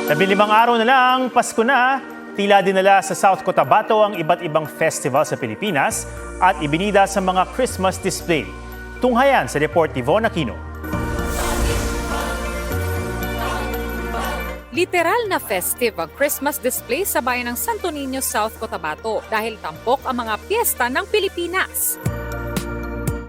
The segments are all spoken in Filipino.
15 araw na lang, Pasko na. Tila dinala sa South Cotabato ang iba't ibang festival sa Pilipinas at ibinida sa mga Christmas display. Tunghayan sa report ni Von Aquino. Literal na festive ang Christmas display sa bayan ng Santo Niño, South Cotabato dahil tampok ang mga piyesta ng Pilipinas.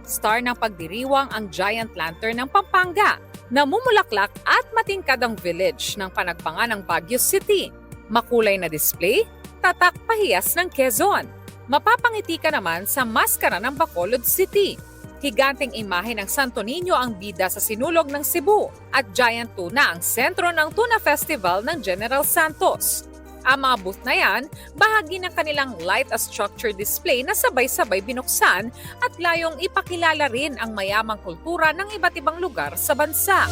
Star ng pagdiriwang ang giant lantern ng Pampanga, namumulaklak at matingkad ang village ng panagbangan ng Baguio City. Makulay na display, tatak pahiyas ng Quezon. Mapapangiti ka naman sa maskara ng Bacolod City. Higanteng imahe ng Santo Niño ang bida sa sinulog ng Cebu at giant tuna ang sentro ng Tuna Festival ng General Santos. Ang mga booth na yan, bahagi ng kanilang light as structure display na sabay-sabay binuksan at layong ipakilala rin ang mayamang kultura ng iba't ibang lugar sa bansa.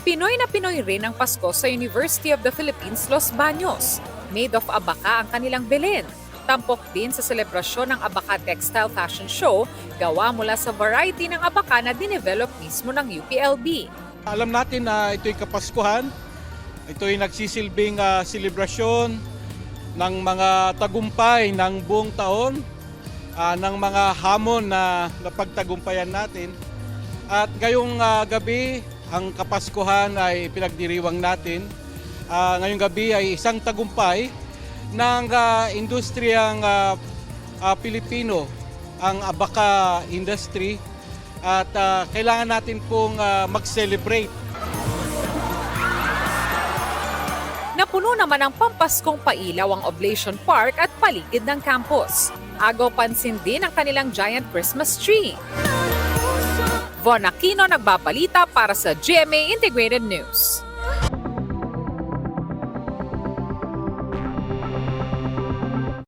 Pinoy na Pinoy rin ang Pasko sa University of the Philippines, Los Baños. Made of abaka ang kanilang Belen. Tampok din sa selebrasyon ng Abaka Textile Fashion Show, gawa mula sa variety ng abaka na dinevelop mismo ng UPLB. Alam natin na ito'y Kapaskuhan, ito'y nagsisilbing selebrasyon ng mga tagumpay ng buong taon, ng mga hamon na napagtagumpayan natin. At ngayong gabi, ang Kapaskuhan ay pinagdiriwang natin. Ngayong gabi ay isang tagumpay ng industriyang Pilipino, ang abaka industry, at kailangan natin pong mag-celebrate. Napuno naman ang pampaskong pailaw ang Oblation Park at paligid ng campus. Agaw pansin din ang kanilang giant Christmas tree. Von Aquino nagbabalita para sa GMA Integrated News.